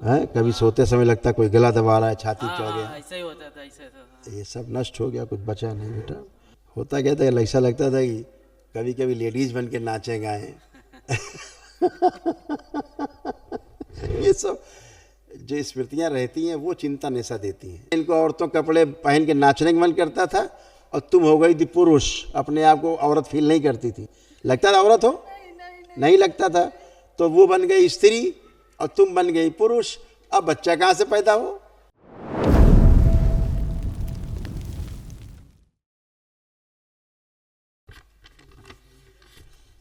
हैं, कभी सोते समय लगता कोई गला दबा रहा है, छाती चढ़ गया, ऐसा ही होता था, ऐसा था। ये सब नष्ट हो गया, कुछ बचा नहीं बेटा। होता क्या था, ऐसा लगता था कि कभी कभी लेडीज बन के नाचे गाएं। ये सब जो स्मृतियां रहती हैं वो चिंता निशा देती हैं। इनको औरतों कपड़े पहन के नाचने का मन करता था और तुम हो गई थी पुरुष, अपने आप को औरत फील नहीं करती थी, लगता था औरत हो, नहीं लगता था। तो वो बन गई स्त्री और तुम बन गई पुरुष। अब बच्चा कहाँ से पैदा हो?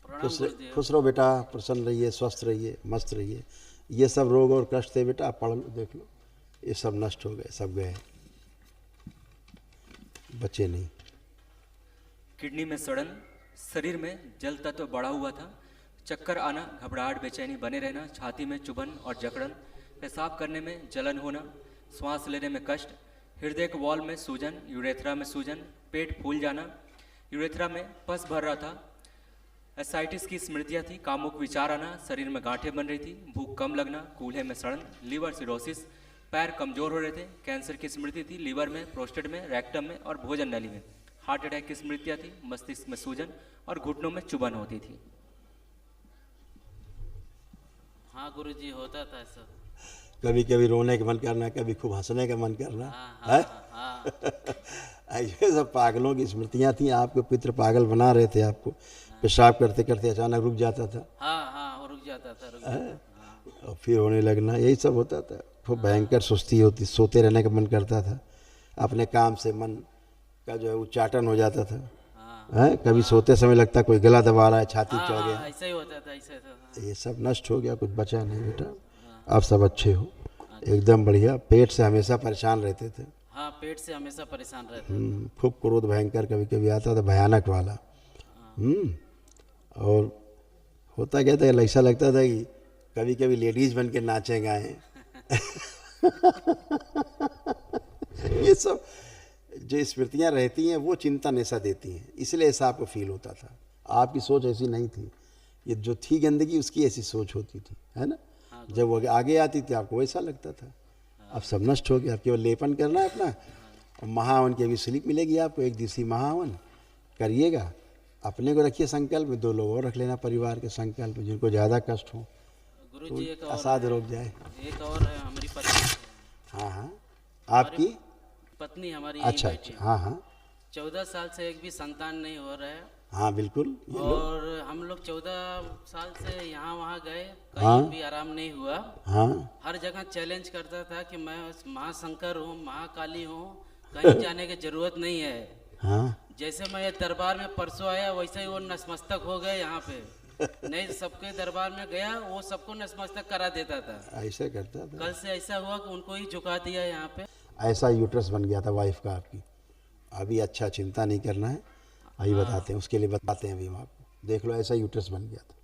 प्रणाम गुरुदेव। खुश रहो बेटा, प्रसन्न रहिए, स्वस्थ रहिए, मस्त रहिए। ये सब रोग और कष्ट थे बेटा, पढ़ लो, देख लो, ये सब नष्ट हो गए, सब गए, बचे नहीं। किडनी में सड़न, शरीर में जल तत्व बढ़ा हुआ था, चक्कर आना, घबराहट, बेचैनी बने रहना, छाती में चुभन और जकड़न, पेशाब करने में जलन होना, श्वास लेने में कष्ट, हृदय के वॉल में सूजन, यूरेथ्रा में सूजन, पेट फूल जाना, यूरेथ्रा में पस भर रहा था, एसाइटिस की स्मृतियाँ थी, कामुक विचार आना, शरीर में गांठें बन रही थी, भूख कम लगना, कूल्हे में सड़न, लीवर सिरोसिस, पैर कमजोर हो रहे थे, कैंसर की स्मृति थी, लीवर में, प्रोस्टेट में, रेक्टम में और भोजन नली में, हार्ट अटैक की स्मृतियाँ थी, मस्तिष्क में सूजन और घुटनों में चुभन होती थी। हाँ गुरुजी, होता था ऐसा। कभी कभी रोने का मन करना, कभी खूब हंसने का मन करना है। ऐसे सब पागलों की स्मृतियाँ थी। आपके पितृ पागल बना रहे थे आपको, पेशाब करते करते अचानक रुक जाता था, हाँ, रुक जाता था, रुक जाता था। और फिर होने लगना, यही सब होता था। खूब भयंकर सुस्ती होती, सोते रहने का मन करता था, अपने काम से मन का जो है उच्चाटन हो जाता था, हैं, कभी सोते समय लगता कोई गला दबा रहा है, छाती चढ़ गया, ऐसा ही होता था, ऐसा था। ये सब नष्ट हो गया, कुछ बचा नहीं बेटा। आप सब अच्छे हो, एकदम बढ़िया। पेट से हमेशा परेशान रहते थे। हाँ, पेट से हमेशा परेशान रहते। खूब क्रोध भयंकर कभी कभी आता था, भयानक वाला। और होता क्या था, ऐसा लगता था कि कभी कभी लेडीज बन के नाचे गाएं। ये सब जो स्मृतियाँ रहती हैं वो चिंता निशा देती हैं, इसलिए ऐसा आपको फील होता था। आपकी सोच ऐसी नहीं थी, ये जो थी गंदगी उसकी ऐसी सोच होती थी, है ना। जब वो आगे आती थी आपको वैसा लगता था। अब सब नष्ट हो गया, अब केवल लेपन करना है अपना, और महावन की अभी स्लिप मिलेगी आपको, 1 दिवसीय महावन करिएगा। अपने को रखिए संकल्प, 2 लोग और रख लेना परिवार के संकल्प, जिनको ज़्यादा कष्ट हो, गुरुजी एक और असाध्य रोग जाए। एक और है, हमारी पत्नी। हाँ, आपकी पत्नी हमारी। अच्छा, हाँ, 14 साल से एक भी संतान नहीं हो रहा है। हाँ बिल्कुल। और हम लोग 14 साल से यहाँ वहाँ गए, कहीं हाँ, भी आराम नहीं हुआ। हाँ, हर जगह चैलेंज करता था कि मैं महाशंकर हूँ, महाकाली हूँ, कहीं जाने की जरूरत नहीं है। हाँ, जैसे मैं ये दरबार में परसों आया, वैसे ही वो नतमस्तक हो गए यहाँ पे। नहीं, सबके दरबार में गया, वो सबको नतमस्तक करा देता था। ऐसा करता था। कल से ऐसा हुआ कि उनको ही झुका दिया यहाँ पे। ऐसा यूट्रस बन गया था वाइफ का आपकी। अभी अच्छा, चिंता नहीं करना है, अभी बताते हैं, उसके लिए बताते हैं अभी हम आपको। देख लो, ऐसा यूट्रस बन गया था।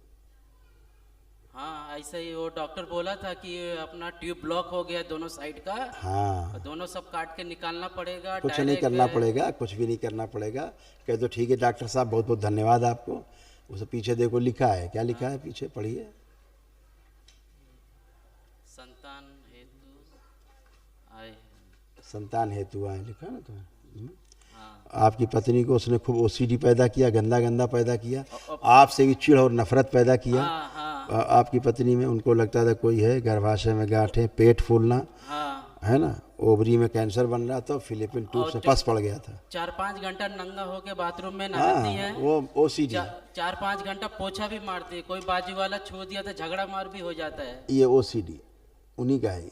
हाँ, ऐसा ही वो डॉक्टर बोला था कि अपना ट्यूब ब्लॉक हो गया दोनों साइड का। हाँ, दोनों सब काट के निकालना पड़ेगा। कुछ नहीं करना पड़ेगा, कुछ भी नहीं करना पड़ेगा। कह दो ठीक है डॉक्टर साहब, बहुत बहुत धन्यवाद आपको। उस पीछे देखो लिखा है, क्या लिखा है पीछे, पढ़िए। संतान हेतु आए। संतान हेतु आए लिखा ना तुम्हें। आपकी पत्नी को उसने खूब ओसीडी पैदा किया, गंदा गंदा पैदा किया, आपसे भी चिढ़ और नफरत पैदा किया। आपकी पत्नी में उनको लगता था कोई है, गर्भाशय में गांठें, पेट फूलना, है ना, ओवरी में कैंसर बन रहा था, फिलिपिन ट्यूब से पस पड़ गया था। 4-5 घंटा नंगा होके बाथरूम में नहाती है। वो ओसीडी। 4-5 घंटा पोछा भी मारती है, कोई बाजू वाला छू दिया तो झगड़ा मार भी हो जाता है। ये ओसीडी उन्हीं का है,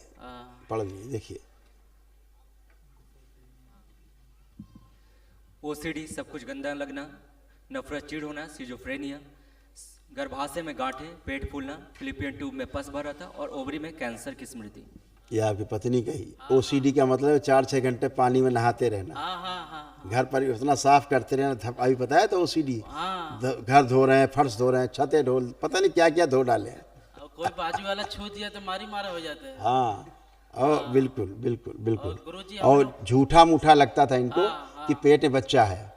पढ़ लीजिए, देखिए। ओसीडी, सब कुछ गंदा लगना, नफरत, चिढ़ होना, सिजोफ्रेनिया, गर्भाशय में गांठें, पेट फूलना, फिलिपियन ट्यूब में पस भरा था और ओवरी में कैंसर की स्मृति। ये आपकी पत्नी कही। ओसीडी का मतलब 4-6 घंटे पानी में नहाते रहना, घर पर उतना साफ करते रहना। अभी बताया तो ओसीडी, घर धो रहे हैं, फर्श धो रहे हैं, छतें धो, पता नहीं क्या क्या धो डाले हैं। कोई बाजू वाला छू दिया तो मारी मारा हो जाता है। हाँ, और बिल्कुल बिल्कुल बिल्कुल। और झूठा मूठा लगता था इनको कि पेट में बच्चा है,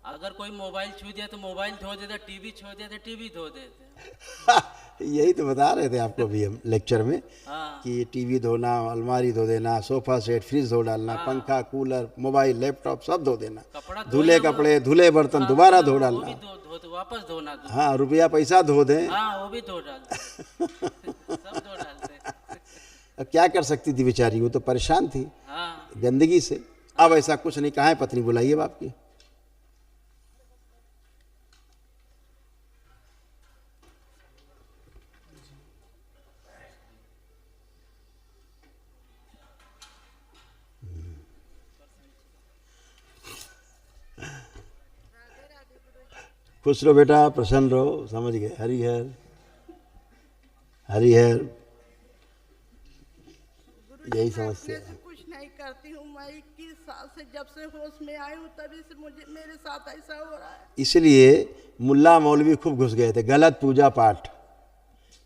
अगर कोई मोबाइल छू दिया तो मोबाइल धो देता, टीवी छू दिया तो टीवी धो देते। यही तो बता रहे थे आपको भी हम लेक्चर में हाँ कि टीवी धोना, अलमारी धो देना, सोफा सेट, फ्रिज धो डालना, पंखा, कूलर, मोबाइल, लैपटॉप सब धो देना, कपड़ा धुले कपड़े, धुले बर्तन दोबारा धो वो डालना। भी धो वापस धोना। हाँ, रुपया पैसा धो दें। हाँ वो भी धो डालते सब धो डालते। अब क्या कर सकती थी बेचारी, वो तो परेशान थी हाँ गंदगी से। अब ऐसा कुछ नहीं, कहाँ है पत्नी, बुलाइए बाप की। खुश रहो बेटा, प्रसन्न रहो, समझ गए। हरिहर हरिहर, यही समस्या है। कुछ नहीं करती हूँ मैं 21 साल से, जब से होश में आई हूँ तभी से मुझे मेरे साथ ऐसा हो रहा है। इसलिए मुल्ला मौलवी खूब घुस गए थे। गलत पूजा पाठ,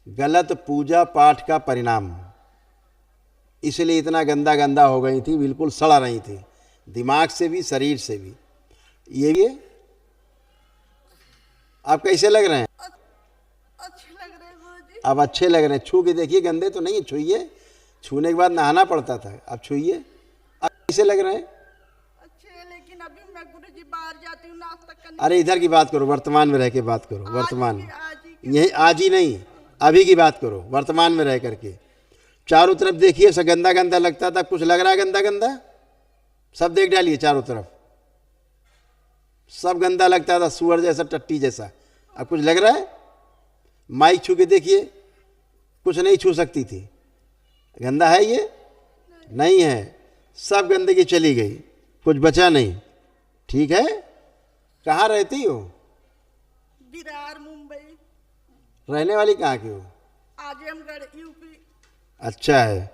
गलत पूजा पाठ का परिणाम, इसलिए इतना गंदा गंदा हो गई थी, बिल्कुल सड़ा रही थी, दिमाग से भी शरीर से भी। ये आप कैसे लग रहे हैं? अच्छे लग रहे हैं गुरुजी। अब अच्छे लग रहे हैं। छू के देखिए, गंदे तो नहीं, छुइए। छूने के बाद नहाना पड़ता था, अब छुइए। अब कैसे लग रहे हैं? अच्छे हैं, लेकिन अभी मैं गुरुजी बाहर जाती हूँ नाश्ता करने। अरे इधर की बात करो, वर्तमान में रह के बात करो। वर्तमान, आज ही यही आज ही नहीं, अभी की बात करो, वर्तमान में रह करके। चारों तरफ देखिए, सब गंदा गंदा लगता था। कुछ लग रहा है गंदा गंदा? सब देख डालिए चारों तरफ, सब गंदा लगता था, सुअर जैसा, टट्टी जैसा। अब कुछ लग रहा है? माइक छू के देखिए, कुछ नहीं छू सकती थी। गंदा है ये? नहीं है। सब गंदगी चली गई, कुछ बचा नहीं। ठीक है? कहाँ रहती हो? बिहार, मुंबई, रहने वाली कहाँ की हो? आजमगढ़, यूपी। अच्छा है।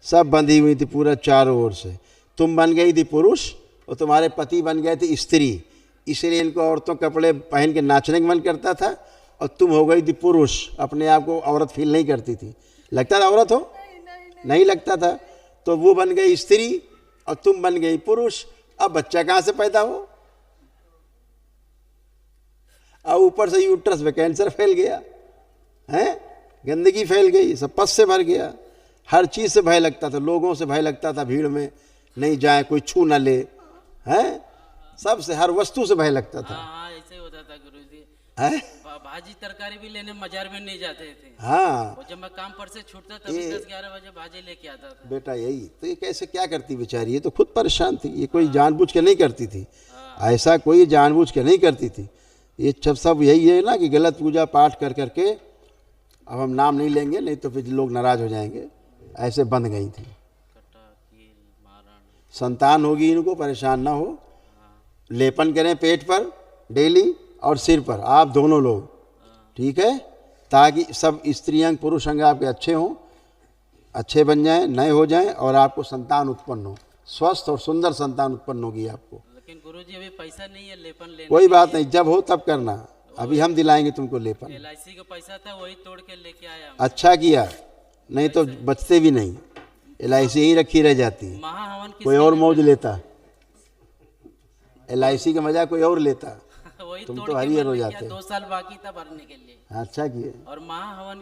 सब बंधी हुई थी पूरा चारों ओर से। तुम बन गई थी पुरुष और तुम्हारे पति बन गए थे स्त्री, इसलिए इनको औरतों कपड़े पहन के नाचने का मन करता था। और तुम हो गई थी पुरुष, अपने आप को औरत फील नहीं करती थी। लगता था औरत हो? नहीं लगता था। तो वो बन गई स्त्री और तुम बन गई पुरुष। अब बच्चा कहाँ से पैदा हो? और ऊपर से यूट्रस में कैंसर फैल गया है, गंदगी फैल गई, सब पस से भर गया। हर चीज़ से भय लगता था, लोगों से भय लगता था, भीड़ में नहीं जाए, कोई छू ना ले, हैं, सबसे, हर वस्तु से भय लगता था। हाँ ऐसे ही होता था गुरुजी। है? भाजी तरकारी भी लेने बाजार में नहीं जाते थे। हाँ और जब मैं काम पर से छूटता तभी 10-11 बजे भाजी लेके आता था। बेटा, यही तो। ये कैसे क्या करती बेचारी? ये तो खुद परेशान थी। ये कोई जानबूझ के नहीं करती थी, ऐसा कोई जानबूझ के नहीं करती थी। ये सब यही है ना कि गलत पूजा पाठ कर करके, अब हम नाम नहीं लेंगे नहीं तो फिर लोग नाराज हो जाएंगे, ऐसे बंध गई थी। संतान होगी इनको, परेशान ना हो। लेपन करें पेट पर डेली और सिर पर, आप दोनों लोग, ठीक है, ताकि सब स्त्री अंग पुरुष अंग आपके अच्छे हों, अच्छे बन जाएं, नए हो जाएं और आपको संतान उत्पन्न हो, स्वस्थ और सुंदर संतान उत्पन्न होगी आपको। लेकिन गुरुजी अभी पैसा नहीं है लेपन लेने। कोई बात नहीं, जब हो तब करना। अभी हम दिलाएंगे तुमको लेपन। LIC का पैसा था वही तोड़ के लेके आया। अच्छा किया, नहीं तो बचते भी नहीं, LIC यहीं रखी रह जाती। महाहवन कोई और मौज लेता, LIC का मजा कोई और लेता। वही तुम तोड़ तो के हरिहर हो मैंने जाते। किया, 2 साल बाकी था भरने के लिए। अच्छा किए। और महाहवन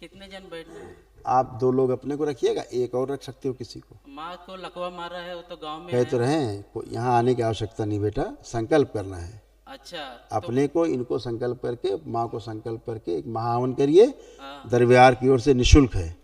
कितने जन बैठने? आप 2 लोग अपने को रखिएगा, एक और रख सकते हो किसी को। माँ को लकवा मारा है, वो तो गांव में कह है। तो रहे यहाँ आने की आवश्यकता नहीं बेटा, संकल्प करना है अच्छा अपने को, इनको संकल्प करके, माँ को संकल्प करके एक महाहवन करिए। हाँ। दरबार की ओर से निःशुल्क है।